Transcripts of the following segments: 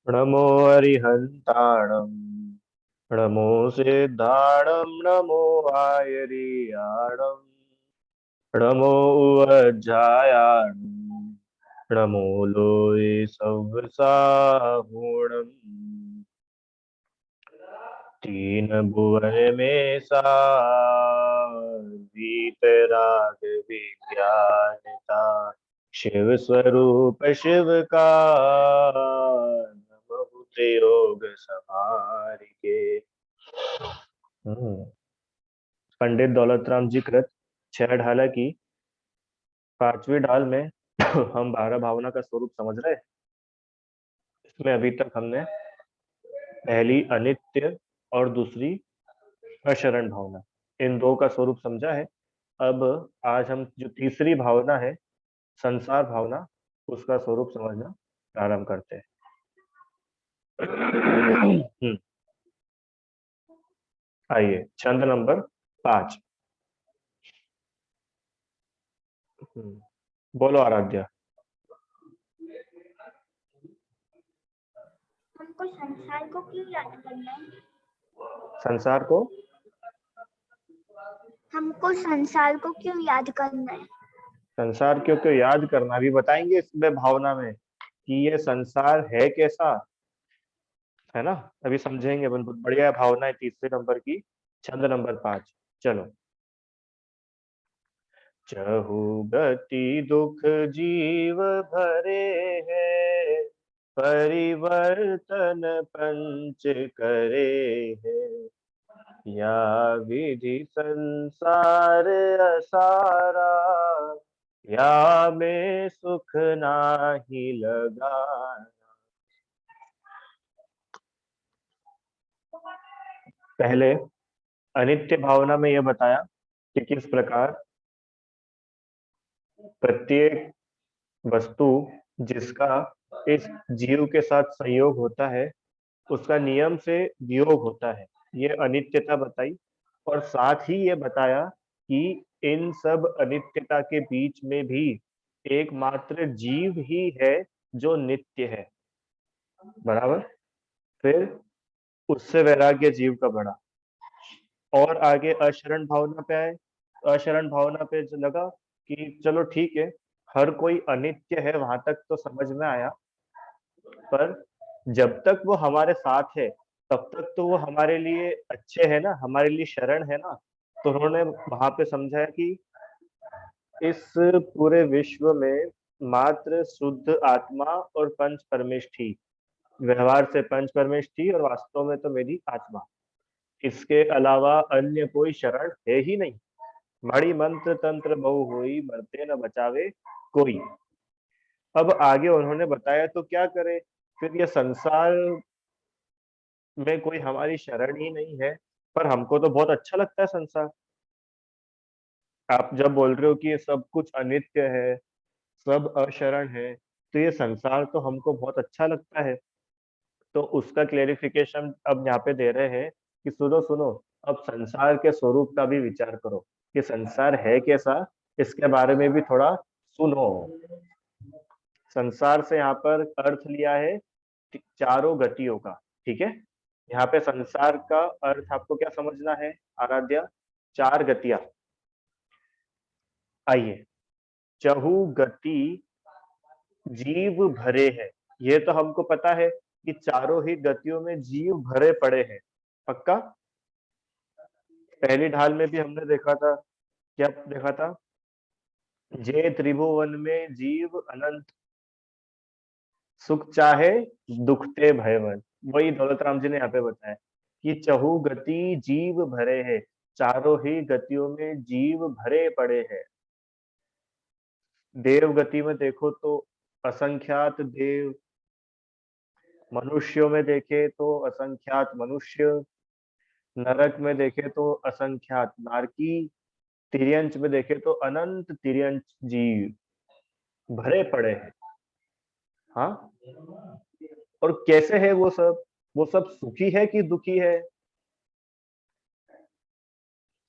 नमो हरिहंताणं नमो सिद्धाणं नमो आयर्याणं नमो उवज्जायाणं नमो लोये सव्साहुणम् तीन भुवन में वीतराग विज्ञानता शिव स्वरूप शिव का बहुत योग सवारिके। पंडित दौलत राम जी कृत छह ढाला की पांचवी ढाल में हम 12 भावना का स्वरूप समझ रहे हैं। इसमें अभी तक हमने पहली अनित्य और दूसरी अशरण भावना, इन दो का स्वरूप समझा है। अब आज हम जो तीसरी भावना है संसार भावना, उसका स्वरूप समझना प्रारंभ करते हैं। आइए छंद नंबर 5। बोलो आराध्या। हमको संसार को क्यों याद करना है? संसार को हमको संसार को क्यों याद करना है? संसार क्यों याद करना भी बताएंगे इसमें भावना में कि ये संसार है कैसा, है ना। अभी समझेंगे। बहुत बढ़िया भावना है तीसरे नंबर की, छंद नंबर 5। चलो। चहु गति दुख जीव भरे हैं, परिवर्तन पंच करे है। या विधि संसार असारा, या में सुख नाही लगा। पहले अनित्य भावना में यह बताया कि किस प्रकार प्रत्येक वस्तु जिसका इस जीव के साथ संयोग होता है उसका नियम से वियोग होता है, ये अनित्यता बताई। और साथ ही ये बताया कि इन सब अनित्यता के बीच में भी एकमात्र जीव ही है जो नित्य है। बराबर। फिर उससे वैराग्य जीव का बढ़ा और आगे अशरण भावना पे आए। अशरण भावना पे जो लगा कि चलो ठीक है, हर कोई अनित्य है, वहां तक तो समझ में आया, पर जब तक वो हमारे साथ है तब तक तो वो हमारे लिए अच्छे है ना, हमारे लिए शरण है ना। तो उन्होंने वहां पे समझाया कि इस पूरे विश्व में मात्र शुद्ध आत्मा और पंच परमेश थी, व्यवहार से पंच परमेश थी और वास्तव में तो मेरी आत्मा, इसके अलावा अन्य कोई शरण है ही नहीं। मणि मंत्र तंत्र बहु होई, मरते न बचावे कोई। अब आगे उन्होंने बताया तो क्या करे, फिर ये संसार में कोई हमारी शरण ही नहीं है, पर हमको तो बहुत अच्छा लगता है संसार। आप जब बोल रहे हो कि ये सब कुछ अनित्य है, सब अशरण है, तो ये संसार तो हमको बहुत अच्छा लगता है। तो उसका क्लेरिफिकेशन अब यहाँ पे दे रहे हैं कि सुनो सुनो, अब संसार के स्वरूप का भी विचार करो कि संसार है कैसा, इसके बारे में भी थोड़ा सुनो। संसार से यहाँ पर अर्थ लिया है चारों गतियों का। ठीक है, यहाँ पे संसार का अर्थ आपको क्या समझना है आराध्या? चार गतियां। आइए। चहु गति जीव भरे हैं, ये तो हमको पता है कि चारों ही गतियों में जीव भरे पड़े हैं। पक्का। पहली ढाल में भी हमने देखा था, क्या देखा था? जे त्रिभुवन में जीव अनंत, सुख चाहे दुखते भयवन। वही दौलत राम जी ने यहाँ पे बताया कि चहु गति जीव भरे हैं, चारों ही गतियों में जीव भरे पड़े हैं। देव गति में देखो तो असंख्यात देव, मनुष्यों में देखे तो असंख्यात मनुष्य, नरक में देखे तो असंख्यात नारकी, तिर्यंच में देखे तो अनंत तिर्यंच जीव भरे पड़े हैं। हाँ। और कैसे है वो सब? वो सब सुखी है कि दुखी है,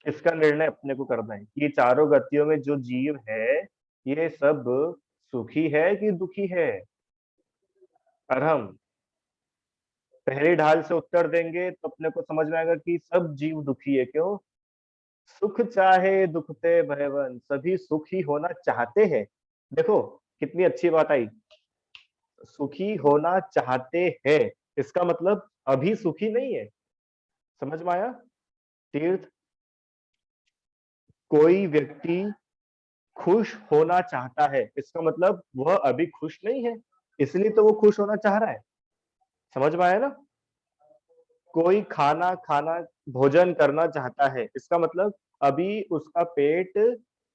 इसका निर्णय अपने को करना है कि चारों गतियों में जो जीव है ये सब सुखी है कि दुखी है। अरहम। पहली ढाल से उत्तर देंगे तो अपने को समझ में आएगा कि सब जीव दुखी है। क्यों? सुख चाहे दुखते भयवन, सभी सुखी होना चाहते हैं। देखो कितनी अच्छी बात आई, सुखी होना चाहते हैं, इसका मतलब अभी सुखी नहीं है। समझ में आया? तीर्थ, कोई व्यक्ति खुश होना चाहता है, इसका मतलब वह अभी खुश नहीं है, इसलिए तो वो खुश होना चाह रहा है। समझ में आया ना? कोई खाना खाना भोजन करना चाहता है, इसका मतलब अभी उसका पेट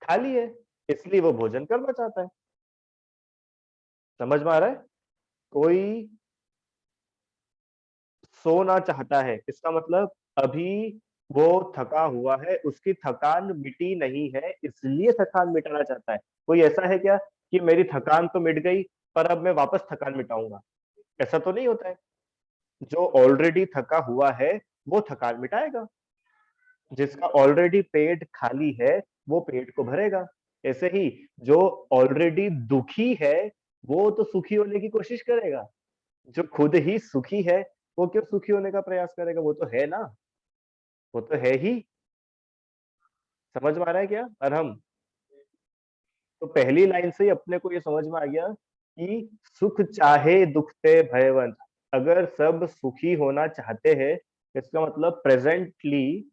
खाली है, इसलिए वो भोजन करना चाहता है। समझ में आ रहा है? कोई सोना चाहता है, इसका मतलब अभी वो थका हुआ है, उसकी थकान मिटी नहीं है, इसलिए थकान मिटाना चाहता है। कोई ऐसा है क्या कि मेरी थकान तो मिट गई पर अब मैं वापस थकान मिटाऊंगा? ऐसा तो नहीं होता है। जो ऑलरेडी थका हुआ है वो थकान मिटाएगा, जिसका ऑलरेडी पेट खाली है वो पेट को भरेगा। ऐसे ही जो ऑलरेडी दुखी है वो तो सुखी होने की कोशिश करेगा, जो खुद ही सुखी है वो क्यों सुखी होने का प्रयास करेगा? वो तो है ना, वो तो है ही। समझ में आ रहा है क्या? और हम तो पहली लाइन से ही अपने को ये समझ में आ गया कि सुख चाहे दुखते भयवंत, अगर सब सुखी होना चाहते हैं इसका मतलब प्रेजेंटली,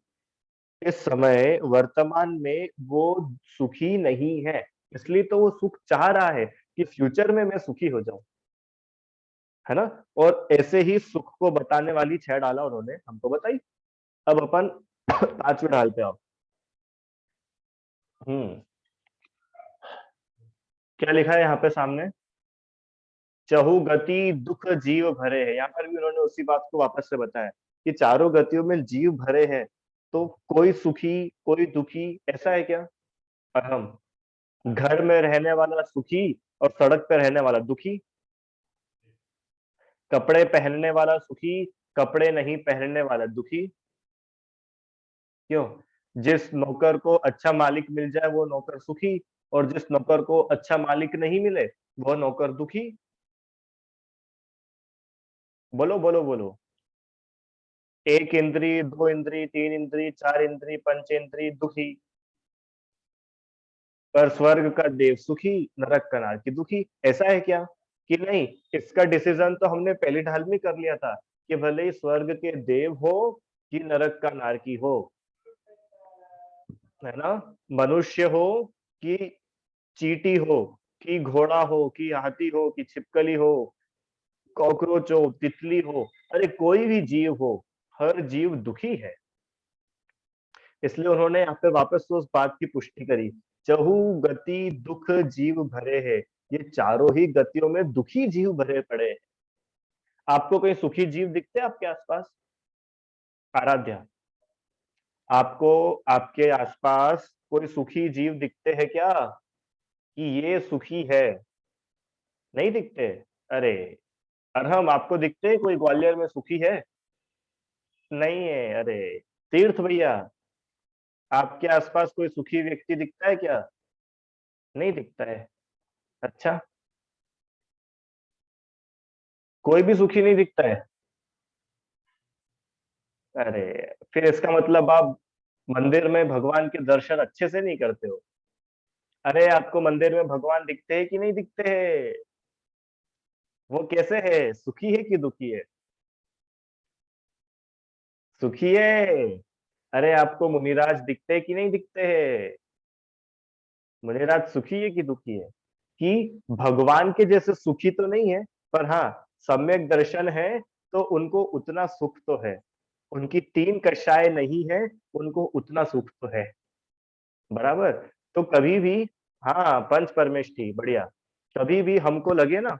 इस समय वर्तमान में वो सुखी नहीं है, इसलिए तो वो सुख चाह रहा है कि फ्यूचर में मैं सुखी हो जाऊं, है ना? और ऐसे ही सुख को बताने वाली 6 डाला उन्होंने हमको बताई। अब अपन 5वीं ढाल पे आओ। हम्म, क्या लिखा है यहाँ पे सामने? चहु गति दुख जीव भरे है। यहाँ पर भी उन्होंने उसी बात को वापस से बताया कि चारों गतियों में जीव भरे हैं, तो कोई सुखी कोई दुखी, ऐसा है क्या? और हम घर में रहने वाला सुखी और सड़क पे रहने वाला दुखी, कपड़े पहनने वाला सुखी, कपड़े नहीं पहनने वाला दुखी। क्यों? जिस नौकर को अच्छा मालिक मिल जाए वो नौकर सुखी, और जिस नौकर को अच्छा मालिक नहीं मिले वो नौकर दुखी। बोलो बोलो बोलो। एक इंद्री, दो इंद्री, तीन इंद्री, चार इंद्री, पंचेंद्री दुखी, पर स्वर्ग का देव सुखी, नरक का नारकी दुखी। ऐसा है क्या कि नहीं? इसका डिसीजन तो हमने पहली ढाल में कर लिया था कि भले ही स्वर्ग के देव हो कि नरक का नारकी हो, है ना, मनुष्य हो कि चींटी हो कि घोड़ा हो कि हाथी हो कि छिपकली हो, कॉकरोच हो, तितली हो, अरे कोई भी जीव हो, हर जीव दुखी है। इसलिए उन्होंने यहाँ पे वापस से उस बात की पुष्टि करी, चहु गति दुख जीव भरे हैं, ये चारों ही गतियों में दुखी जीव भरे पड़े हैं। आपको कोई सुखी जीव दिखते हैं आपके आसपास? आराध्या, आपको आपके आसपास कोई सुखी जीव दिखते हैं क्या कि ये सुखी है? नहीं दिखते? अरे, अरहम आपको दिखते हैं कोई ग्वालियर में सुखी है? नहीं है? अरे तीर्थ भैया, आपके आसपास कोई सुखी व्यक्ति दिखता है क्या? नहीं दिखता है? अच्छा, कोई भी सुखी नहीं दिखता है? अरे, फिर इसका मतलब आप मंदिर में भगवान के दर्शन अच्छे से नहीं करते हो। अरे आपको मंदिर में भगवान दिखते हैं कि नहीं दिखते हैं? वो कैसे है, सुखी है कि दुखी है? सुखी है। अरे आपको मुनिराज दिखते हैं कि नहीं दिखते हैं? मुनिराज सुखी है कि दुखी है? कि भगवान के जैसे सुखी तो नहीं है, पर हाँ सम्यक दर्शन है तो उनको उतना सुख तो है, उनकी 3 कक्षाएं नहीं है, उनको उतना सुख तो है। बराबर? तो कभी भी, हाँ पंच परमेष्टि बढ़िया, कभी भी हमको लगे ना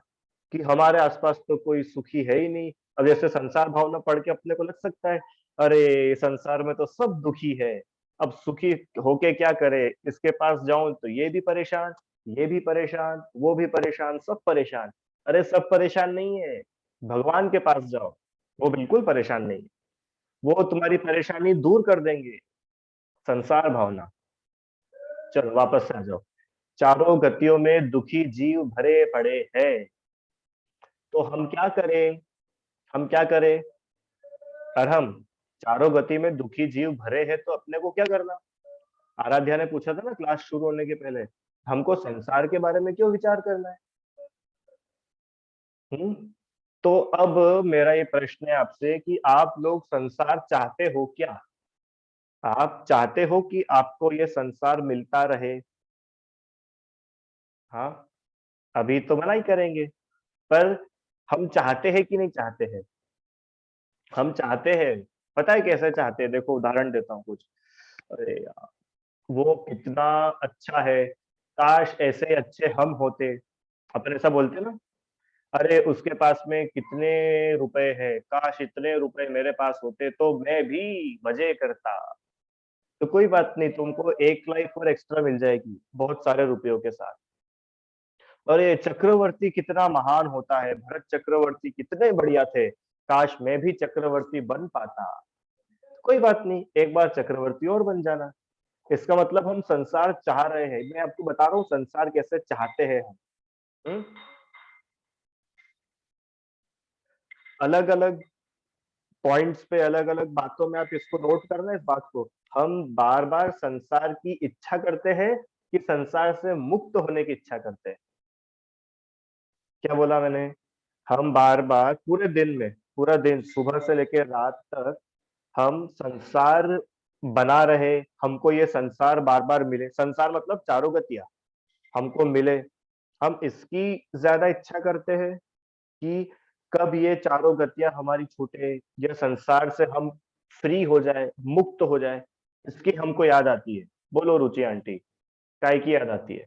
कि हमारे आसपास तो कोई सुखी है ही नहीं, अब जैसे संसार भावना पढ़ के अपने को लग सकता है अरे संसार में तो सब दुखी है, अब सुखी होके क्या करे, इसके पास जाऊं तो ये भी परेशान, ये भी परेशान, वो भी परेशान, सब परेशान। अरे सब परेशान नहीं है, भगवान के पास जाओ, वो बिल्कुल परेशान नहीं है, वो तुम्हारी परेशानी दूर कर देंगे। संसार भावना। चलो वापस से आ जाओ। चारों गतियों में दुखी जीव भरे पड़े हैं, तो हम क्या करें? हम क्या करें? और हम चारों गति में दुखी जीव भरे हैं, तो अपने को क्या करना? आराध्या ने पूछा था ना क्लास शुरू होने के पहले, हमको संसार के बारे में क्यों विचार करना है? हम्म। तो अब मेरा ये प्रश्न है आपसे कि आप लोग संसार चाहते हो क्या? आप चाहते हो कि आपको ये संसार मिलता रहे? हाँ, अभी तो मना ही करेंगे, पर हम चाहते हैं कि नहीं चाहते हैं? हम चाहते हैं। पता है कैसे चाहते हैं? देखो उदाहरण देता हूँ कुछ। अरे यार, वो कितना अच्छा है, काश ऐसे अच्छे हम होते। अपन ऐसा बोलते ना, अरे उसके पास में कितने रुपए हैं, काश इतने रुपए मेरे पास होते तो मैं भी मजे करता। तो कोई बात नहीं, तुमको एक लाइफ और एक्स्ट्रा मिल जाएगी बहुत सारे रुपयों के साथ। और ये चक्रवर्ती कितना महान होता है, भरत चक्रवर्ती कितने बढ़िया थे, काश मैं भी चक्रवर्ती बन पाता। कोई बात नहीं, एक बार चक्रवर्ती और बन जाना। इसका मतलब हम संसार चाह रहे हैं। मैं आपको बता रहा हूँ संसार कैसे चाहते हैं हम। हम्म? अलग अलग पॉइंट्स पे, अलग अलग बातों में आप इसको नोट करना, इस बात को। हम बार बार संसार की इच्छा करते हैं कि संसार से मुक्त होने की इच्छा करते हैं? क्या बोला मैंने? हम बार बार पूरे दिन में, पूरा दिन सुबह से लेकर रात तक हम संसार बना रहे, हमको ये संसार बार बार मिले, संसार मतलब चारों गतियां हमको मिले। हम इसकी ज्यादा इच्छा करते हैं कि कब ये चारों गतियां हमारी छूटे, या संसार से हम फ्री हो जाए, मुक्त हो जाए, इसकी हमको याद आती है? बोलो रुचि आंटी, काय की याद आती है?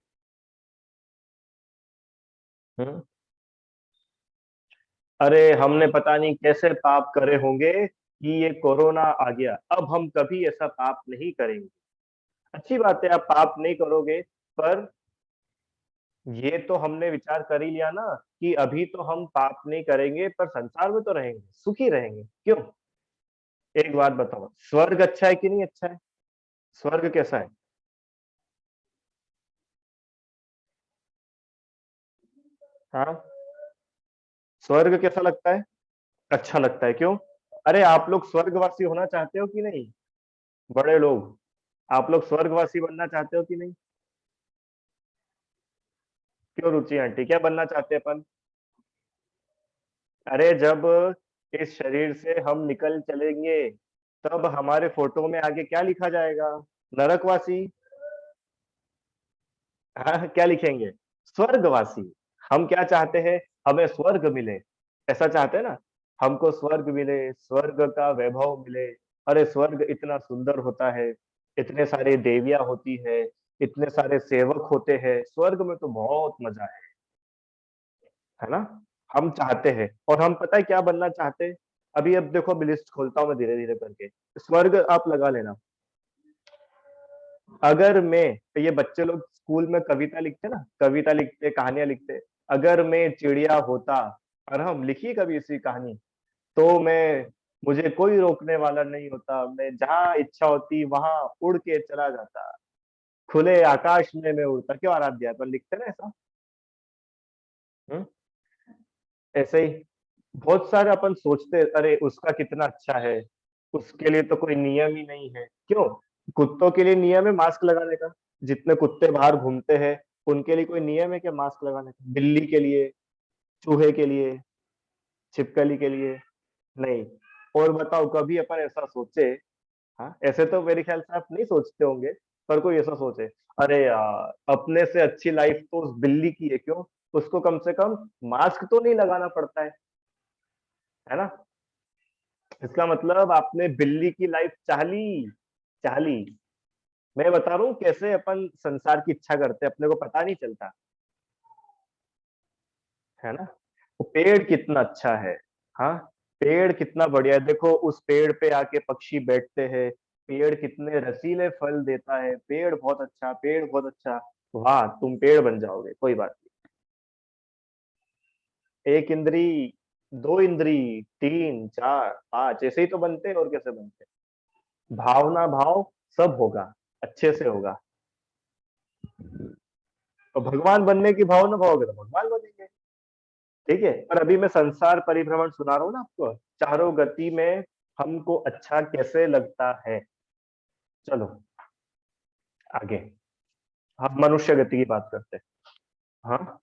हम्म? अरे हमने पता नहीं कैसे पाप करे होंगे कि ये कोरोना आ गया, अब हम कभी ऐसा पाप नहीं करेंगे। अच्छी बात है, आप पाप नहीं करोगे, पर ये तो हमने विचार कर ही लिया ना कि अभी तो हम पाप नहीं करेंगे, पर संसार में तो रहेंगे, सुखी रहेंगे। क्यों? एक बात बताओ, स्वर्ग अच्छा है कि नहीं अच्छा है? स्वर्ग कैसा है? हाँ, स्वर्ग कैसा लगता है? अच्छा लगता है, क्यों? अरे आप लोग स्वर्गवासी होना चाहते हो कि नहीं? बड़े लोग, आप लोग स्वर्गवासी बनना चाहते हो कि नहीं? क्यों रुचि आंटी, क्या बनना चाहते हैं अपन? अरे जब इस शरीर से हम निकल चलेंगे, तब हमारे फोटो में आगे क्या लिखा जाएगा? नरकवासी। हाँ, क्या लिखेंगे? स्वर्गवासी। हम क्या चाहते हैं? हमें स्वर्ग मिले, ऐसा चाहते हैं ना। हमको स्वर्ग मिले, स्वर्ग का वैभव मिले। अरे स्वर्ग इतना सुंदर होता है, इतने सारे देवियां होती है, इतने सारे सेवक होते हैं, स्वर्ग में तो बहुत मजा है ना। हम चाहते हैं, और हम पता है क्या बनना चाहते हैं? अभी अब देखो, अभी लिस्ट खोलता हूँ मैं धीरे धीरे करके। स्वर्ग आप लगा लेना। अगर मैं, ये बच्चे लोग स्कूल में कविता लिखते ना, कविता लिखते, कहानियां लिखते, अगर मैं चिड़िया होता, और हम लिखी कभी इसी कहानी, तो मैं, मुझे कोई रोकने वाला नहीं होता, मैं जहां इच्छा होती वहां उड़ के चला जाता, खुले आकाश में मैं उड़ता। क्यों आराध्या, पर लिखते ना ऐसा? हम्म? ऐसे ही बहुत सारे अपन सोचते, अरे उसका कितना अच्छा है, उसके लिए तो कोई नियम ही नहीं है। क्यों? कुत्तों के लिए नियम है मास्क लगाने का, जितने कुत्ते बाहर घूमते हैं उनके लिए कोई नियम है क्या मास्क लगाने का? बिल्ली के लिए, चूहे के लिए, छिपकली के लिए? नहीं। और बताओ कभी अपन ऐसा सोचे? हाँ, ऐसे तो मेरे ख्याल से आप नहीं सोचते होंगे, पर कोई ऐसा सोचे, अरे यार अपने से अच्छी लाइफ तो उस बिल्ली की है, क्यों? उसको कम से कम मास्क तो नहीं लगाना पड़ता है ना। इसका मतलब आपने बिल्ली की लाइफ चाह ली, चाह ली। मैं बता रहा हूँ कैसे अपन संसार की इच्छा करते हैं, अपने को पता नहीं चलता है ना। वो पेड़ कितना अच्छा है। हाँ, पेड़ कितना बढ़िया है, देखो उस पेड़ पे आके पक्षी बैठते हैं, पेड़ कितने रसीले फल देता है, पेड़ बहुत अच्छा, पेड़ बहुत अच्छा। वाह, तुम पेड़ बन जाओगे, कोई बात नहीं। एक इंद्री, दो इंद्री, तीन, चार, पांच, ऐसे ही तो बनते हैं, और कैसे बनते हैं? भावना भाव सब होगा, अच्छे से होगा। तो भगवान बनने की भावना भावोगे तो भगवान बनेंगे। ठीक है, पर अभी मैं संसार परिभ्रमण सुना रहा हूँ ना आपको, चारों गति में हमको अच्छा कैसे लगता है। चलो आगे हम मनुष्य गति की बात करते हैं। हाँ,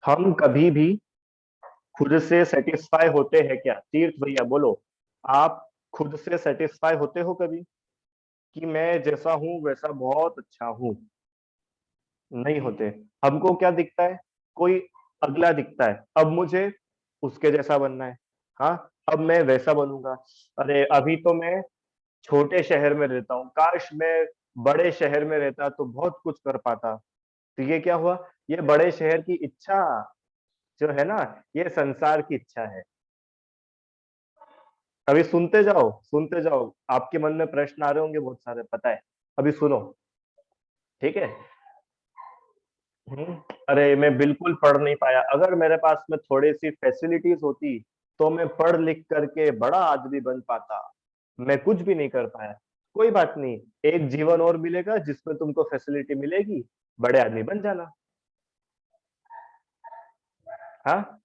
हम कभी भी खुद से सेटिस्फाई होते हैं क्या? तीर्थ भैया बोलो, आप खुद से सेटिस्फाई होते हो कभी कि मैं जैसा हूं वैसा बहुत अच्छा हूं? नहीं होते। हमको क्या दिखता है? कोई अगला दिखता है, अब मुझे उसके जैसा बनना है। हाँ, अब मैं वैसा बनूंगा। अरे अभी तो मैं छोटे शहर में रहता हूँ, काश मैं बड़े शहर में रहता तो बहुत कुछ कर पाता। तो ये क्या हुआ? ये बड़े शहर की इच्छा जो है ना, ये संसार की इच्छा है। अभी सुनते जाओ, आपके मन में प्रश्न आ रहे होंगे बहुत सारे, पता है। अभी सुनो, ठीक है। अरे मैं बिल्कुल पढ़ नहीं पाया, अगर मेरे पास में थोड़ी सी फैसिलिटीज होती तो मैं पढ़ लिख करके बड़ा आदमी बन पाता। मैं कुछ भी नहीं कर पाया। कोई बात नहीं, एक जीवन और मिलेगा जिसमें तुमको फैसिलिटी मिलेगी, बड़े आदमी बन जाना। हाँ,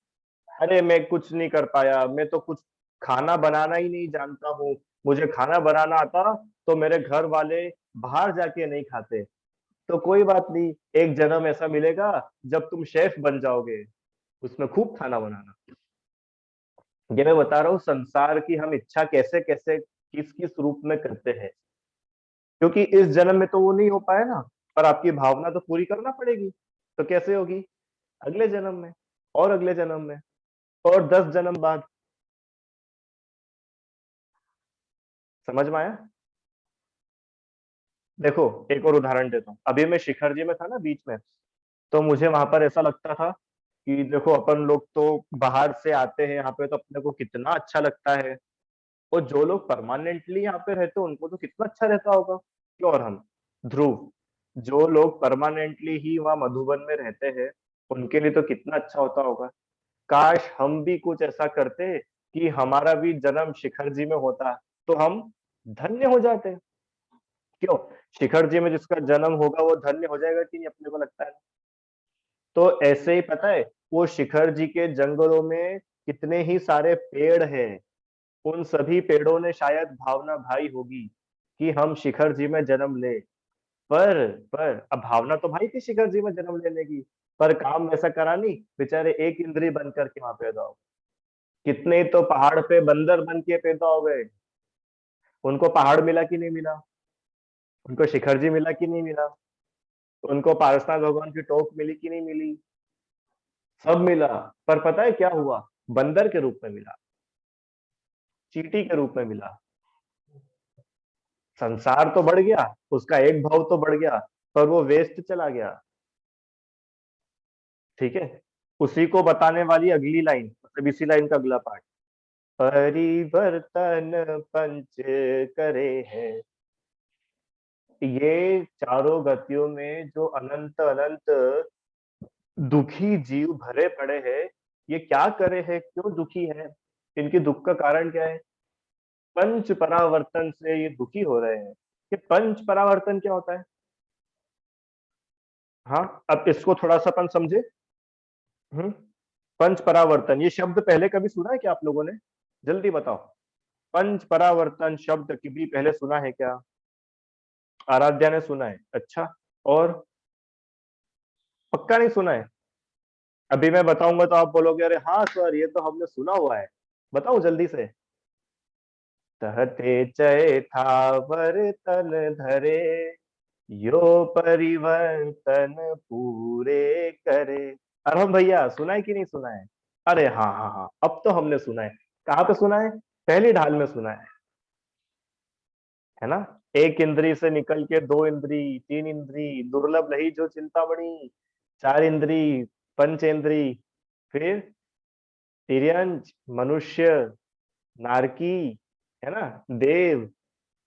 अरे मैं कुछ नहीं कर पाया, मैं तो कुछ खाना बनाना ही नहीं जानता हूँ। मुझे खाना बनाना आता तो मेरे घर वाले बाहर जाके नहीं खाते। तो कोई बात नहीं, एक जन्म ऐसा मिलेगा जब तुम शेफ बन जाओगे, उसमें खूब खाना बनाना। ये मैं बता रहा हूँ संसार की हम इच्छा कैसे कैसे किस किस रूप में करते हैं, क्योंकि इस जन्म में तो वो नहीं हो पाए ना, पर आपकी भावना तो पूरी करना पड़ेगी। तो कैसे होगी? अगले जन्म में, और अगले जन्म में, और 10 जन्म बाद। समझ में आया? देखो एक और उदाहरण देता हूँ। अभी मैं शिखर जी में था ना बीच में, तो मुझे वहां पर ऐसा लगता था कि देखो अपन लोग तो बाहर से आते हैं यहाँ पे, तो अपने को कितना अच्छा लगता है। और जो लोग परमानेंटली यहाँ पे रहते हैं उनको तो कितना अच्छा रहता होगा। क्यों? और हम ध्रुव, जो लोग परमानेंटली ही वहाँ मधुबन में रहते हैं उनके लिए तो कितना अच्छा होता होगा। काश हम भी कुछ ऐसा करते कि हमारा भी जन्म शिखर जी में होता, तो हम धन्य हो जाते। क्यों? शिखर जी में जिसका जन्म होगा वो धन्य हो जाएगा कि नहीं, अपने को लगता है। तो ऐसे ही पता है, वो शिखर जी के जंगलों में कितने ही सारे पेड़ हैं, उन सभी पेड़ों ने शायद भावना भाई होगी कि हम शिखर जी में जन्म ले। पर अब भावना तो भाई थी शिखर जी में जन्म लेने की, पर काम वैसा करा नहीं, बेचारे एक इंद्री बन करके वहां पैदा हो। कितने तो पहाड़ पे बंदर बन के पैदा हो गए। उनको पहाड़ मिला कि नहीं मिला? उनको शिखर जी मिला कि नहीं मिला? उनको पारसनाथ भगवान की टोक मिली कि नहीं मिली? सब मिला। पर पता है क्या हुआ? बंदर के रूप में मिला, चींटी के रूप में मिला। संसार तो बढ़ गया, उसका एक भाव तो बढ़ गया, पर वो वेस्ट चला गया। ठीक है, उसी को बताने वाली अगली लाइन, मतलब इसी लाइन का अगला पार्ट। परिवर्तन पंच करे है। ये चारों गतियों में जो अनंत अनंत दुखी जीव भरे पड़े हैं, ये क्या करे है, क्यों दुखी है, इनके दुख का कारण क्या है? पंच परावर्तन से ये दुखी हो रहे हैं। कि पंच परावर्तन क्या होता है? हाँ, अब इसको थोड़ा सा अपन समझे। हम्म, पंच परावर्तन ये शब्द पहले कभी सुना है क्या आप लोगों ने? जल्दी बताओ। पंच परावर्तन शब्द कभी पहले सुना है क्या? आराध्या ने सुना है, अच्छा। और पक्का नहीं सुना है? अभी मैं बताऊंगा तो आप बोलोगे अरे हाँ सर ये तो हमने सुना हुआ है। बताओ जल्दी से। कहते चय थावर तन धरे, यो परिवर्तन पूरे करे। अरे हम भैया सुना है कि नहीं सुना है? अरे हाँ हाँ हाँ, अब तो हमने सुना है। कहाँ पे सुना है? पहली ढाल में सुना है ना? एक इंद्री से निकल के दो इंद्री, तीन इंद्री, दुर्लभ रही जो चिंतामणि, चार इंद्री, पंचेंद्री, फिर तिर्यंच, मनुष्य, नारकी, है ना, देव,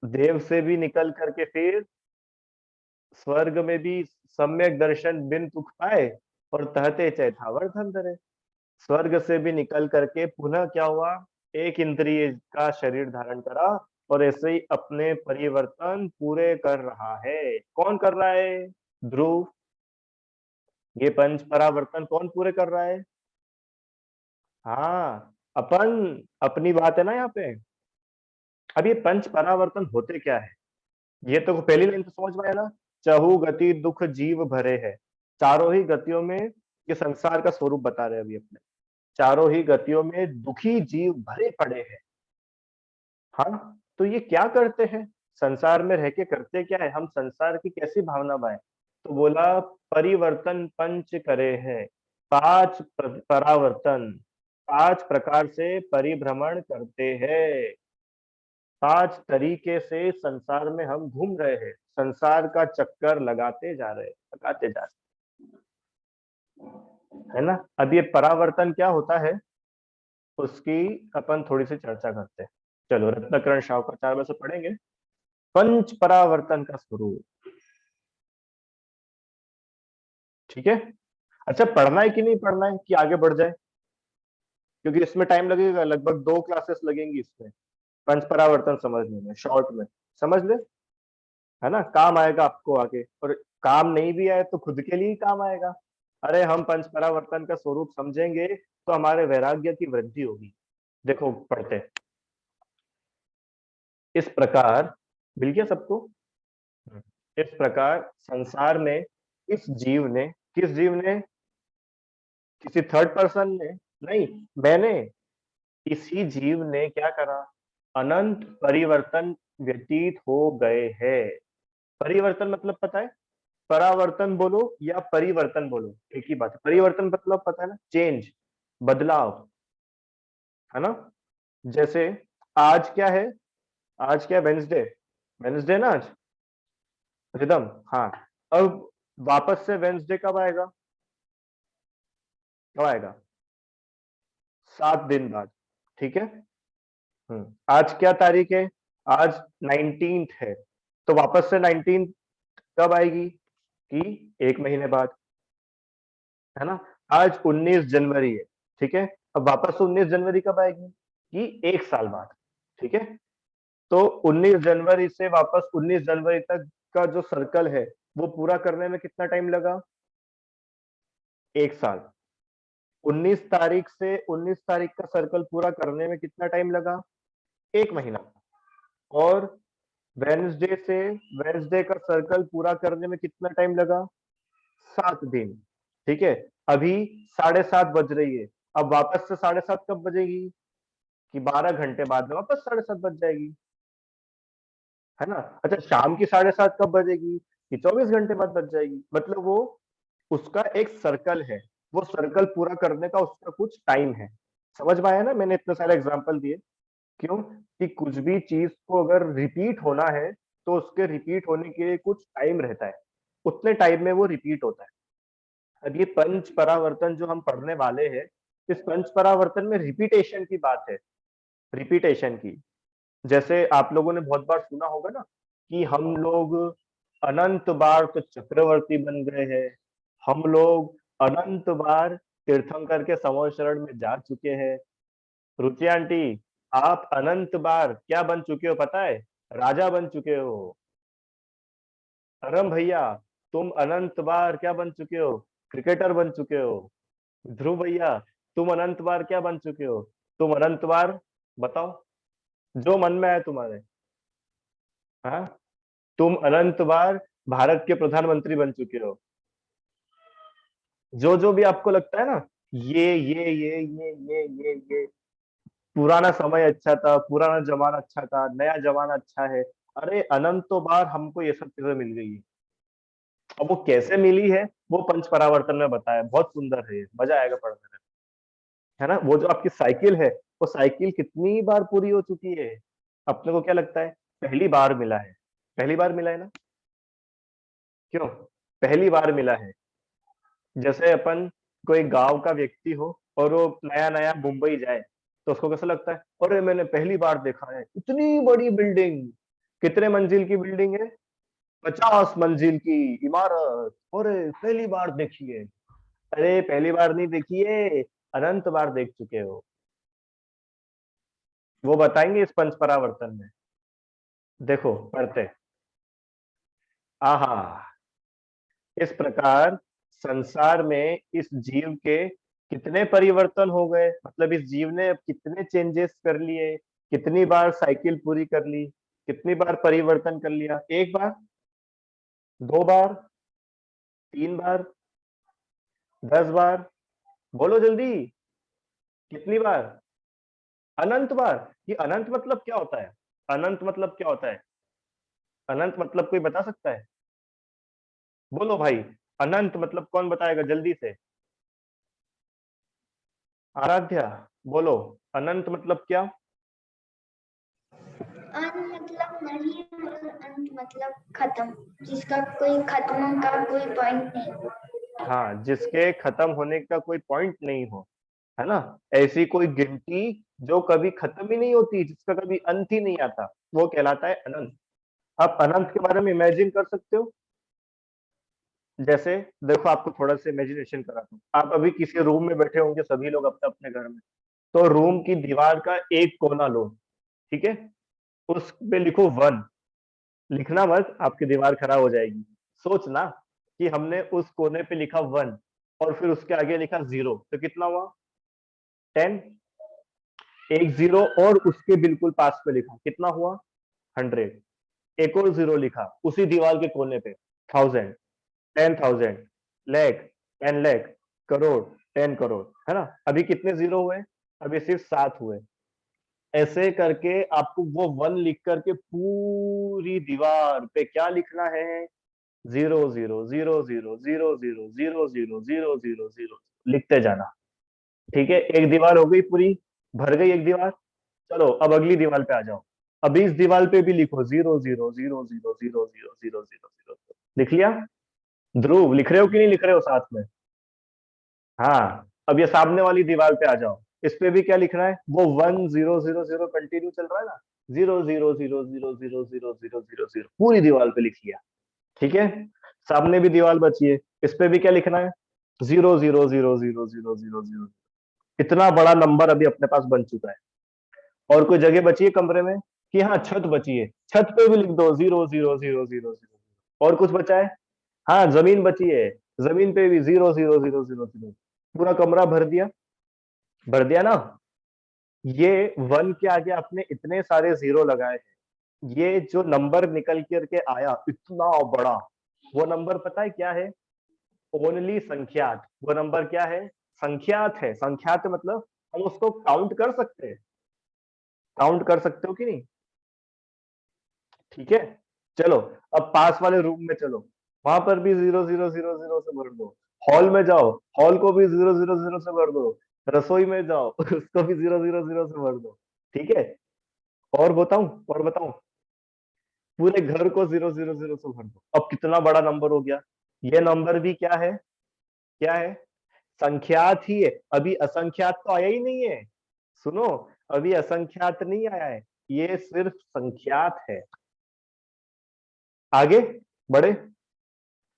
देव से भी निकल करके फिर स्वर्ग में भी सम्यक दर्शन बिन दुख पाए, और तहते चैथावर धन धरे। स्वर्ग से भी निकल करके पुनः क्या हुआ? एक इंद्रिय का शरीर धारण करा, और ऐसे ही अपने परिवर्तन पूरे कर रहा है। कौन कर रहा है? ध्रुव। ये पंच परावर्तन कौन पूरे कर रहा है? हाँ, अपन, अपनी बात है ना यहाँ पे। अब ये पंच परावर्तन होते क्या है? ये तो पहली लाइन तो समझ में आया ना, चहु गति दुख जीव भरे है। चारों ही गतियों में ये संसार का स्वरूप बता रहे हैं अभी अपने। चारों ही गतियों में दुखी जीव भरे पड़े हैं। हाँ, तो ये क्या करते हैं? संसार में रह के करते क्या है? हम संसार की कैसी भावना बाएं? तो बोला परिवर्तन पंच करे हैं। परावर्तन, 5 प्रकार से परिभ्रमण करते हैं। 5 तरीके से संसार में हम घूम रहे हैं, संसार का चक्कर लगाते जा रहे हैं, लगाते जा रहे, है ना? अब ये परावर्तन क्या होता है, उसकी अपन थोड़ी सी चर्चा करते हैं। चलो, रत्नाकरण शाहूकार में से पढ़ेंगे पंच परावर्तन का स्वरूप। ठीक है? अच्छा, पढ़ना है कि नहीं पढ़ना है कि आगे बढ़ जाए? क्योंकि इसमें टाइम लगेगा, लगभग 2 क्लासेस लगेंगी इसमें पंच परावर्तन समझने में, शॉर्ट में। समझ ले, है ना? काम आएगा आपको आगे, और काम नहीं भी आए तो खुद के लिए ही काम आएगा। अरे हम पंच परावर्तन का स्वरूप समझेंगे तो हमारे वैराग्य की वृद्धि होगी। देखो पढ़ते हैं। इस प्रकार, मिल गया सबको? इस प्रकार संसार में इस जीव ने, किस जीव ने? किसी थर्ड पर्सन ने नहीं, मैंने, इसी जीव ने क्या करा? अनंत परिवर्तन व्यतीत हो गए हैं। परिवर्तन मतलब पता है? परावर्तन बोलो या परिवर्तन बोलो, एक ही बात है। परिवर्तन मतलब पता है ना, चेंज, बदलाव, है ना? जैसे आज क्या है? आज क्या है? वेंसडे, वेंसडे ना आज, रिदम। हाँ, अब वापस से वेंसडे कब आएगा? कब आएगा? 7 दिन बाद। ठीक है। आज क्या तारीख है? आज 19th है, तो वापस से 19th कब आएगी? कि 1 महीने बाद, है ना? आज 19 जनवरी है, ठीक है। अब वापस 19 जनवरी कब आएगी? कि 1 साल बाद। ठीक है। तो 19 जनवरी से वापस 19 जनवरी तक का जो सर्कल है, वो पूरा करने में कितना टाइम लगा? 1 साल। 19 तारीख से 19 तारीख का सर्कल पूरा करने में कितना टाइम लगा? 1 महीना। और वेडनेसडे से वेडनेसडे का सर्कल पूरा करने में कितना टाइम लगा? 7 दिन। ठीक है। अभी 7:30 बज रही है। अब वापस से 7:30 कब बजेगी? कि 12 घंटे बाद में वापस 7:30 बज जाएगी, है ना? अच्छा, शाम की 7:30 कब बजेगी? कि 24 घंटे बाद बज जाएगी। मतलब वो, उसका एक सर्कल है, वो सर्कल पूरा करने का उसका कुछ टाइम है। समझ में आया ना? मैंने इतने सारे एग्जांपल दिए क्यों? कि कुछ भी चीज को अगर रिपीट होना है तो उसके रिपीट होने के लिए कुछ टाइम रहता है, उतने टाइम में वो रिपीट होता है। अब ये पंच परावर्तन जो हम पढ़ने वाले हैं, इस पंच परावर्तन में रिपीटेशन की बात है, रिपीटेशन की। जैसे आप लोगों ने बहुत बार सुना होगा ना कि हम लोग अनंत बार तो चक्रवर्ती बन गए हैं, हम लोग अनंत बार तीर्थंकर के समूह शरण में जा चुके हैं। रुचि आंटी, आप अनंत बार क्या बन चुके हो पता है? राजा बन चुके हो। अरम भैया, तुम अनंत बार क्या बन चुके हो? क्रिकेटर बन चुके हो। ध्रुव भैया, तुम अनंत बार क्या बन चुके हो? तुम अनंत बार, बताओ, जो मन में आए तुम्हारे। हाँ, तुम अनंत बार भारत के प्रधानमंत्री बन चुके हो। जो जो भी आपको लगता है ना, ये पुराना समय अच्छा था, पुराना जमाना अच्छा था, नया जमाना अच्छा है। अरे अनंतो बार हमको ये सब चीजें मिल गई है। अब वो कैसे मिली है, वो पंच परावर्तन में बताया। बहुत सुंदर है ये, मजा आएगा पढ़ने में, है ना? वो जो आपकी साइकिल है, वो साइकिल कितनी बार पूरी हो चुकी है? अपने को क्या लगता है? पहली बार मिला है। पहली बार मिला है ना? क्यों पहली बार मिला है? जैसे अपन, कोई गांव का व्यक्ति हो और वो नया नया मुंबई जाए, तो उसको कैसा लगता है? अरे मैंने पहली बार देखा है इतनी बड़ी बिल्डिंग। कितने मंजिल की बिल्डिंग है? 50 मंजिल की इमारत। अरे पहली बार देखी है। अरे पहली बार नहीं देखी है, अनंत बार देख चुके हो। वो बताएंगे इस पंच परावर्तन में। देखो पढ़ते। आहा, इस प्रकार संसार में इस जीव के कितने परिवर्तन हो गए, मतलब इस जीव ने अब कितने चेंजेस कर लिए? कितनी बार साइकिल पूरी कर ली, कितनी बार परिवर्तन कर लिया, एक बार, दो बार, तीन बार, 10 बार, बोलो जल्दी, कितनी बार, अनंत बार। ये अनंत मतलब क्या होता है, अनंत मतलब क्या होता है, अनंत मतलब कोई बता सकता है, बोलो भाई, अनंत मतलब कौन बताएगा जल्दी से, आराध्या, बोलो, अनंत मतलब क्या। अंत मतलब नहीं और अंत मतलब खत्म, जिसका कोई खत्म का कोई पॉइंट नहीं हो। हाँ, जिसके खत्म होने का कोई पॉइंट नहीं हो, है ना, ऐसी कोई गिनती जो कभी खत्म ही नहीं होती, जिसका कभी अंत ही नहीं आता, वो कहलाता है अनंत। आप अनंत के बारे में इमेजिन कर सकते हो। जैसे देखो, आपको थोड़ा सा इमेजिनेशन कराता हूँ। आप अभी किसी रूम में बैठे होंगे, सभी लोग अपने अपने घर में, तो रूम की दीवार का एक कोना लो, ठीक है, उस पे लिखो 1। लिखना मत, आपकी दीवार खराब हो जाएगी। सोचना कि हमने उस कोने पे लिखा 1 और फिर उसके आगे लिखा 0, तो कितना हुआ, 10। एक 0 और उसके बिल्कुल पास पे लिखा, कितना हुआ, 100। एक और 0 लिखा उसी दीवार के कोने पे, 1000, 10,000, लाख, 10 लाख, करोड़, 10 करोड़, है ना। अभी कितने 0 हुए, अभी सिर्फ 7 हुए। ऐसे करके आपको वो 1 लिख करके पूरी दीवार पे क्या लिखना है, 0 0 0 0 0 0 0 0 0 0 लिखते जाना। ठीक है, एक दीवार हो गई पूरी, भर गई एक दीवार। चलो अब अगली दीवार पे आ जाओ। अभी इस दीवार पे भी लिखो 0 0 0 0 0 0 0 0 लिख लिया। ध्रुव, लिख रहे हो कि नहीं लिख रहे हो साथ में। हाँ, अब ये सामने वाली दीवार पे आ जाओ। इस पे भी क्या लिखना है, वो 1 0 0 0 कंटिन्यू चल रहा है ना, 0 0 0 0 0 0 0 0 पूरी दीवार पे लिख लिया। ठीक है, सामने भी दीवार बची है, इस पे भी क्या लिखना है, 0 0 0 0 0 0 0। इतना बड़ा नंबर अभी अपने पास बन चुका है। और कोई जगह बची है कमरे में, कि हाँ छत बची है, छत पे भी लिख दो 0 0 0 0 0 0। और कुछ बचा है, हाँ जमीन बची है, जमीन पे भी 0 0 0 0 0। पूरा कमरा भर दिया ना। ये 1 के आगे आपने इतने सारे 0 लगाए हैं, ये जो नंबर निकल करके आया इतना बड़ा, वो नंबर पता है क्या है, ओनली संख्यात। वो नंबर क्या है, संख्यात है। संख्यात मतलब हम उसको काउंट कर सकते हैं, काउंट कर सकते हो कि नहीं। ठीक है, चलो अब पास वाले रूम में चलो, वहां पर भी 0 0 0 0 से भर दो। हॉल में जाओ, हॉल को भी 0 0 0 से भर दो। रसोई में जाओ उसको भी 0 0 0 से भर दो। ठीक है, और बताऊं, और बताऊं, पूरे घर को 0 0 0 से भर दो। अब कितना बड़ा नंबर हो गया। ये नंबर भी क्या है, क्या है, संख्यात ही है। अभी असंख्यात तो आया ही नहीं है, सुनो, अभी असंख्यात नहीं आया है, ये सिर्फ संख्यात है। आगे बढ़े,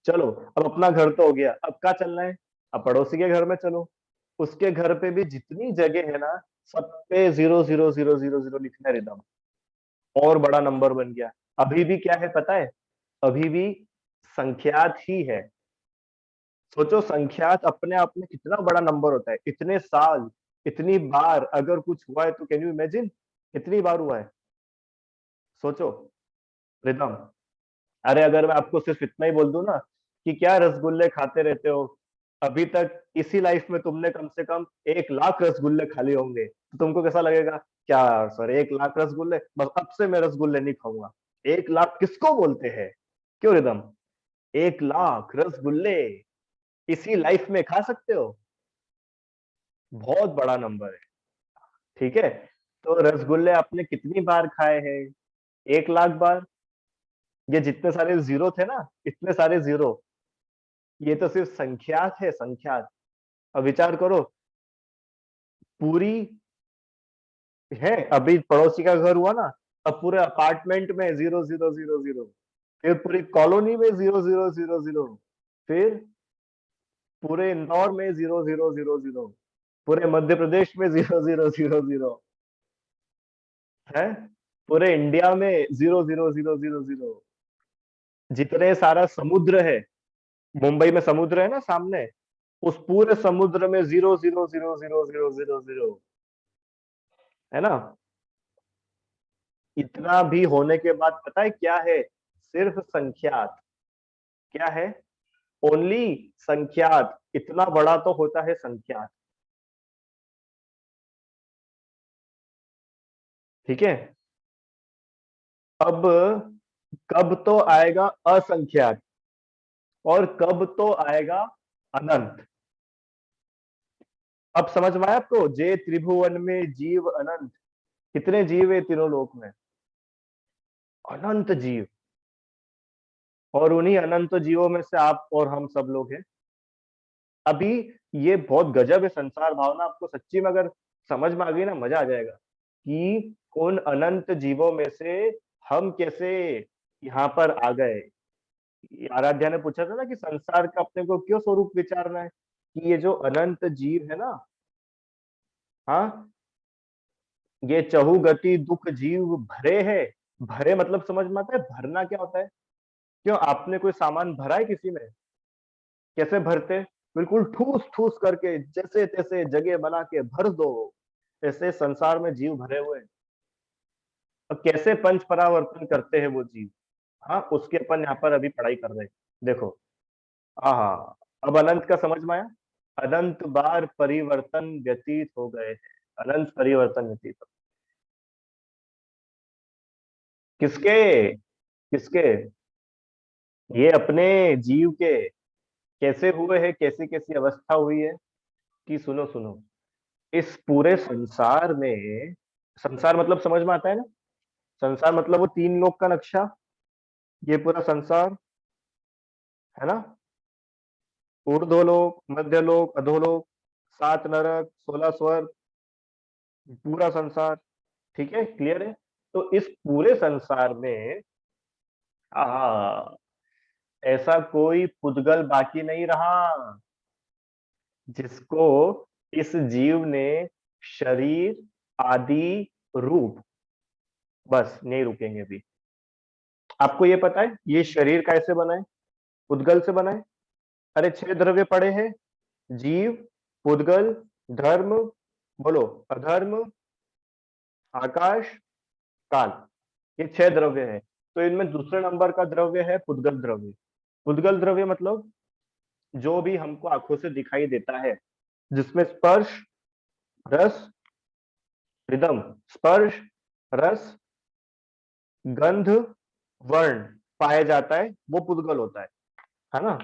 चलो अब अपना घर तो हो गया, अब क्या चलना है, अब पड़ोसी के घर में चलो। उसके घर पे भी जितनी जगह है ना, सब पे 0 0 0 0 0 लिखना है रिदम। और बड़ा नंबर बन गया। अभी भी क्या है पता है, अभी भी संख्यात ही है। सोचो, संख्यात अपने आप में कितना बड़ा नंबर होता है, इतने साल, इतनी बार अगर कुछ हुआ है तो कैन यू इमेजिन कितनी बार हुआ है, सोचो रिदम। अरे अगर मैं आपको सिर्फ इतना ही बोल दूं ना, कि क्या रसगुल्ले खाते रहते हो, अभी तक इसी लाइफ में तुमने कम से कम 1 लाख रसगुल्ले खा लिए होंगे, तो तुमको कैसा लगेगा, क्या सर 1 लाख रसगुल्ले, बस अब से मैं रसगुल्ले नहीं खाऊंगा। 1 लाख किसको बोलते हैं, क्यों रिदम, 1 लाख रसगुल्ले इसी लाइफ में खा सकते हो, बहुत बड़ा नंबर है। ठीक है, तो रसगुल्ले आपने कितनी बार खाए हैं, 1 लाख बार। ये जितने सारे जीरो थे ना, इतने सारे जीरो, ये तो सिर्फ संख्यात है, संख्यात। अब विचार करो, पूरी है, अभी पड़ोसी का घर हुआ ना, अब पूरे अपार्टमेंट में 0 0 0 0, फिर पूरी कॉलोनी में 0 0 0 0, फिर पूरे इंदौर में 0 0 0 0, पूरे मध्य प्रदेश में 0 0 0 0 है, पूरे इंडिया में 0 0 0 0 0। जितने सारा समुद्र है, मुंबई में समुद्र है ना सामने, उस पूरे समुद्र में 0 0 0 0 0 0 0, है ना। इतना भी होने के बाद पता है क्या है? सिर्फ संख्यात। क्या है? ओनली संख्यात। इतना बड़ा तो होता है संख्यात। ठीक है। अब कब तो आएगा असंख्यात, और कब तो आएगा अनंत। अब समझ में आया आपको? जे त्रिभुवन में जीव अनंत। कितने जीव है तीनों लोक में? अनंत जीव। और उन्हीं अनंत जीवों में से आप और हम सब लोग हैं अभी। ये बहुत गजब है संसार भावना। आपको सच्ची में अगर समझ में आ गई ना, मजा आ जाएगा कि उन अनंत जीवों में से हम कैसे यहाँ पर आ गए। आराध्या ने पूछा था ना कि संसार का अपने को क्यों स्वरूप विचारना है, कि ये जो अनंत जीव है ना, हाँ, ये चहुगति दुख जीव भरे है। भरे मतलब समझ में आता है? भरना क्या होता है? क्यों आपने कोई सामान भरा है किसी में? कैसे भरते? बिल्कुल ठूस ठूस करके, जैसे तैसे जगह बना के भर दो। ऐसे संसार में जीव भरे हुए हैं। अब कैसे पंच परावर्तन करते हैं वो जीव, हाँ, उसके अपन यहाँ पर अभी पढ़ाई कर रहे हैं। देखो, हाँ, अब अनंत का समझ में आया? अनंत बार परिवर्तन व्यतीत हो गए हैं। अनंत परिवर्तन व्यतीत हो। किसके? किसके? ये अपने जीव के। कैसे हुए हैं? कैसी कैसी अवस्था हुई है? कि सुनो सुनो, इस पूरे संसार में, संसार मतलब समझ में आता है ना? संसार मतलब वो तीन लोक का नक्शा। ये पूरा संसार है ना। ऊर्ध्वलोक, मध्यलोक, अधोलोक, 7 नरक, 16 स्वर्ग, पूरा संसार। ठीक है, क्लियर है? तो इस पूरे संसार में आ, ऐसा कोई पुद्गल बाकी नहीं रहा जिसको इस जीव ने शरीर आदि रूप। बस नहीं रुकेंगे भी। आपको ये पता है ये शरीर कैसे बना है? पुद्गल से बना है। अरे 6 द्रव्य पड़े हैं: जीव, पुद्गल, धर्म, बोलो, अधर्म, आकाश, काल। ये 6 द्रव्य है। तो इनमें दूसरे नंबर का द्रव्य है पुद्गल द्रव्य। पुद्गल द्रव्य मतलब जो भी हमको आंखों से दिखाई देता है, जिसमें स्पर्श, रस, रिदम, स्पर्श, रस, गंध, वर्ण पाया जाता है, वो पुद्गल होता है ना।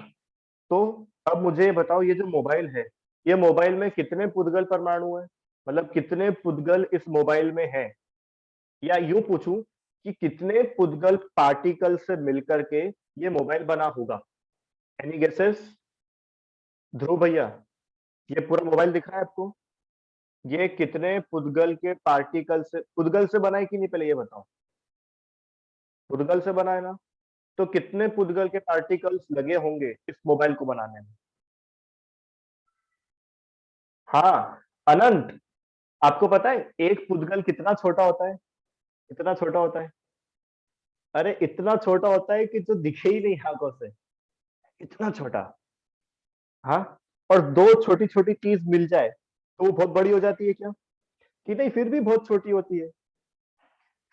तो अब मुझे ये बताओ, ये जो मोबाइल है, ये मोबाइल में कितने पुद्गल परमाणु है? मतलब कितने पुद्गल इस मोबाइल में है? या यूं पूछूं कि कितने पुद्गल पार्टिकल से मिलकर के ये मोबाइल बना होगा? Any guesses? ध्रुव भैया, ये पूरा मोबाइल दिख रहा है आपको? ये कितने पुद्गल के पार्टिकल से, पुद्गल से बना है कि नहीं, पहले ये बताओ। पुद्गल से बना है ना? तो कितने पुद्गल के पार्टिकल्स लगे होंगे इस मोबाइल को बनाने में? हाँ, अनंत। आपको पता है एक पुद्गल कितना छोटा होता है? कितना छोटा होता है? अरे इतना छोटा होता है कि जो दिखे ही नहीं आंखों से। इतना छोटा। हाँ। और दो छोटी छोटी चीज मिल जाए तो वो बहुत बड़ी हो जाती है क्या? कि नहीं, फिर भी बहुत छोटी होती है।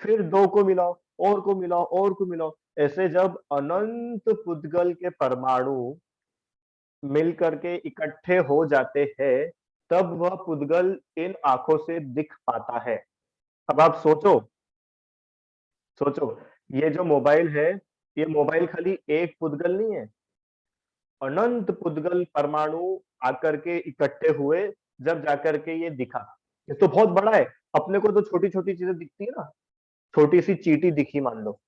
फिर दो को मिलाओ, और को मिलाओ, और को मिलाओ, ऐसे जब अनंत पुद्गल के परमाणु मिल करके इकट्ठे हो जाते हैं, तब वह पुद्गल इन आंखों से दिख पाता है। अब आप सोचो, सोचो, ये जो मोबाइल है, ये मोबाइल खाली एक पुद्गल नहीं है, अनंत पुद्गल परमाणु आकर के इकट्ठे हुए, जब जाकर के ये दिखा। ये तो बहुत बड़ा है। अपने को तो छोटी छोटी चीजें दिखती है ना। छोटी सी चींटी दिखी मान लो,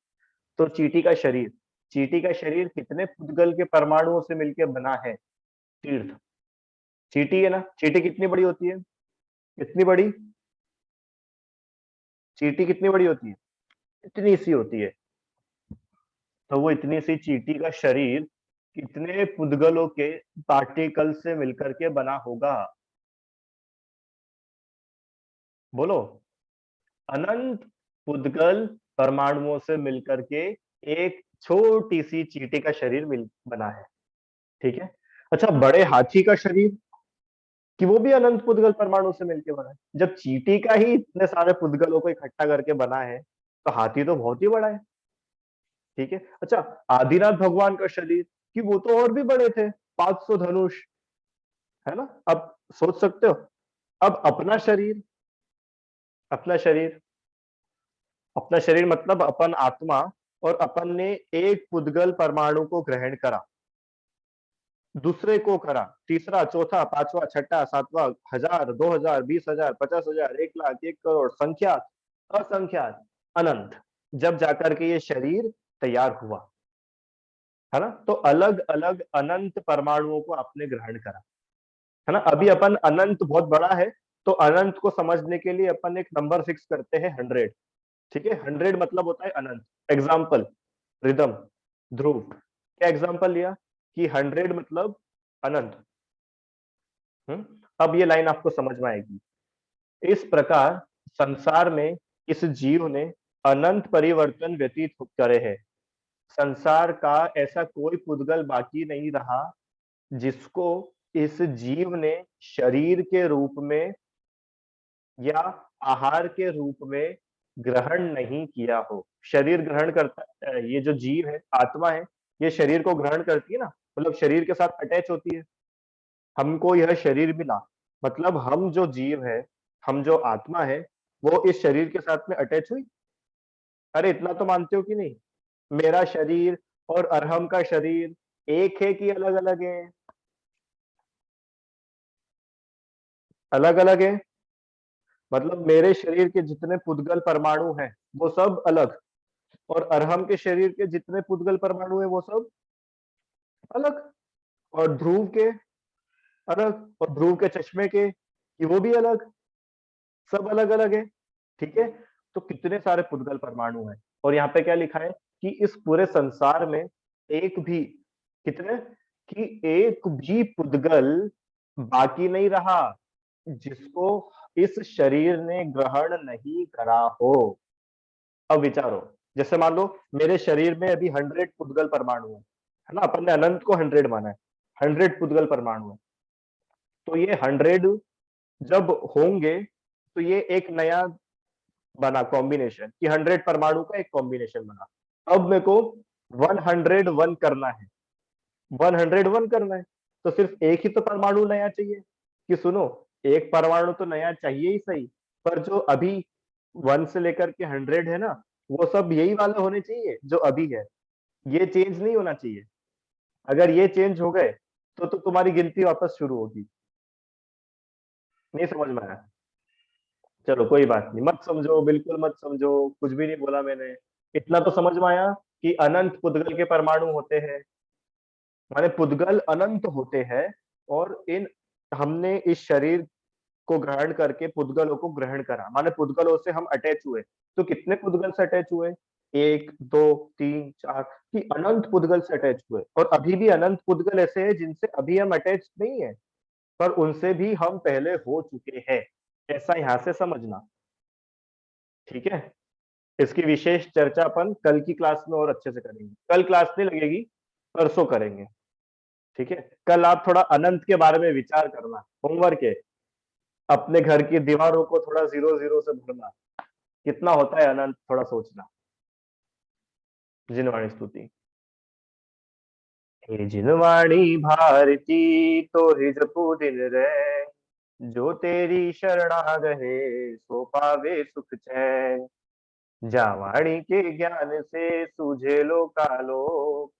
तो चींटी का शरीर, चींटी का शरीर कितने पुद्गल के परमाणुओं से मिलकर बना है? तीर्थ। चींटी है ना, चींटी कितनी बड़ी होती है? कितनी बड़ी? चींटी कितनी बड़ी होती है? इतनी सी होती है। तो वो इतनी सी चींटी का शरीर कितने पुद्गलों के पार्टिकल से मिलकर के बना होगा? बोलो। अनंत पुद्गल परमाणुओं से मिलकर के एक छोटी सी चींटी का शरीर मिल बना है। ठीक है। अच्छा, बड़े हाथी का शरीर, कि वो भी अनंत पुद्गल परमाणु से मिलकर बना है? जब चींटी का ही इतने सारे पुद्गलों को इकट्ठा करके बना है, तो हाथी तो बहुत ही बड़ा है, ठीक है। अच्छा, आदिनाथ भगवान का शरीर, कि वो तो और भी बड़े थे, 500 धनुष, है ना। अब सोच सकते हो, अब अपना शरीर, अपना शरीर, अपना शरीर मतलब अपन आत्मा, और अपन ने एक पुद्गल परमाणु को ग्रहण करा, दूसरे को करा, तीसरा, चौथा, पांचवा, छठा, सातवां, 1000, 2000, 20,000, 50,000, 1,00,000, 1 करोड़, संख्यात, असंख्यात, अनंत, जब जाकर के ये शरीर तैयार हुआ, है ना। तो अलग अलग अनंत परमाणुओं को आपने ग्रहण करा, है ना। अभी अपन अनंत बहुत बड़ा है, तो अनंत को समझने के लिए अपन एक नंबर फिक्स करते हैं 100, ठीक है। 100 मतलब होता है अनंत। एग्जाम्पल, रिदम, ध्रुव, क्या एग्जाम्पल लिया कि 100 मतलब अनंत। अब ये लाइन आपको समझ में आएगी। इस प्रकार संसार में इस जीव ने अनंत परिवर्तन व्यतीत करे हैं। संसार का ऐसा कोई पुद्गल बाकी नहीं रहा जिसको इस जीव ने शरीर के रूप में या आहार के रूप में ग्रहण नहीं किया हो। शरीर ग्रहण करता, ये जो जीव है, आत्मा है, ये शरीर को ग्रहण करती है ना, मतलब शरीर के साथ अटैच होती है। हमको यह शरीर मिला, मतलब हम जो जीव है, हम जो आत्मा है, वो इस शरीर के साथ में अटैच हुई। अरे इतना तो मानते हो कि नहीं, मेरा शरीर और अरहम का शरीर एक है कि अलग अलग है? अलग अलग है, मतलब मेरे शरीर के जितने पुद्गल परमाणु हैं वो सब अलग, और अरहम के शरीर के जितने पुद्गल परमाणु हैं वो सब अलग, और ध्रुव के अलग, और ध्रुव के चश्मे के, कि वो भी अलग, सब अलग अलग है, ठीक है। तो कितने सारे पुद्गल परमाणु हैं, और यहाँ पे क्या लिखा है कि इस पूरे संसार में एक भी, कितने, कि एक भी पुद्गल बाकी नहीं रहा जिसको इस शरीर ने ग्रहण नहीं करा हो। अब विचारो, जैसे मान लो मेरे शरीर में अभी 100 पुद्गल परमाणु है ना, अपन ने अनंत को 100 माना है, 100 पुद्गल परमाणु है। तो ये 100 जब होंगे तो ये एक नया बना कॉम्बिनेशन, कि 100 परमाणु का एक कॉम्बिनेशन बना। अब मेरे को 101 करना है, 101 करना है, तो सिर्फ एक ही तो परमाणु नया चाहिए। कि सुनो, एक परमाणु तो नया चाहिए ही सही, पर जो अभी 1 से लेकर के 100 है ना, वो सब यही वाले होने चाहिए जो अभी है, ये चेंज नहीं होना चाहिए। अगर ये चेंज हो गए तो तुम्हारी गिनती वापस शुरू होगी। नहीं समझ में आया? चलो कोई बात नहीं, मत समझो, बिल्कुल मत समझो, कुछ भी नहीं बोला मैंने। इतना तो समझ में आया कि अनंत पुद्गल के परमाणु होते हैं, माने पुद्गल अनंत होते हैं, और इन, हमने इस शरीर को ग्रहण करके पुद्गलों को ग्रहण करा, माने पुद्गलों से हम अटैच हुए। तो कितने पुद्गल से अटैच हुए? 1, 2, 3, 4, कि अनंत पुद्गल से अटैच हुए। और अभी भी अनंत पुद्गल ऐसे हैं जिनसे अभी हम अटैच नहीं है, पर उनसे भी हम पहले हो चुके हैं, ऐसा यहां से समझना, ठीक है। इसकी विशेष चर्चा अपन कल की क्लास में और अच्छे से करेंगे। कल क्लास नहीं लगेगी, परसों करेंगे, ठीक है। कल आप थोड़ा अनंत के बारे में विचार करना, होमवर्क है, अपने घर की दीवारों को थोड़ा 0 0 से भरना, कितना होता है अनंत, थोड़ा सोचना। जिनवाणी स्तुति। हे जिनवाणी भारती, तो जपू दिन रे, जो तेरी शरणा गए सो पावे सुख चैन। जा वाणी के ज्ञान से सूझे लो कालो,